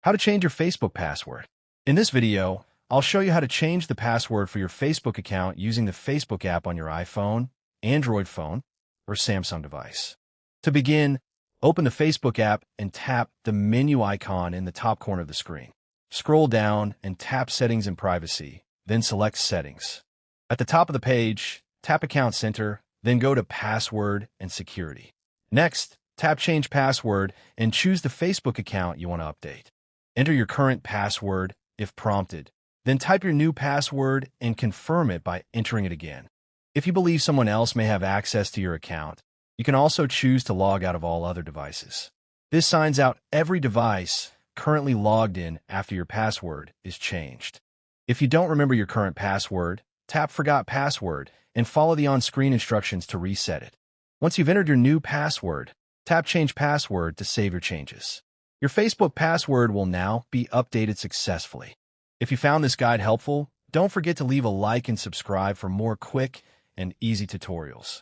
How to change your Facebook password. In this video, I'll show you how to change the password for your Facebook account using the Facebook app on your iPhone, Android phone, or Samsung device. To begin, open the Facebook app and tap the menu icon in the top corner of the screen. Scroll down and tap Settings and Privacy, then select Settings. At the top of the page, tap Account Center, then go to Password and Security. Next, tap Change Password and choose the Facebook account you want to update. Enter your current password if prompted, then type your new password and confirm it by entering it again. If you believe someone else may have access to your account, you can also choose to log out of all other devices. This signs out every device currently logged in after your password is changed. If you don't remember your current password, tap Forgot Password and follow the on-screen instructions to reset it. Once you've entered your new password, tap Change Password to save your changes. Your Facebook password will now be updated successfully. If you found this guide helpful, don't forget to leave a like and subscribe for more quick and easy tutorials.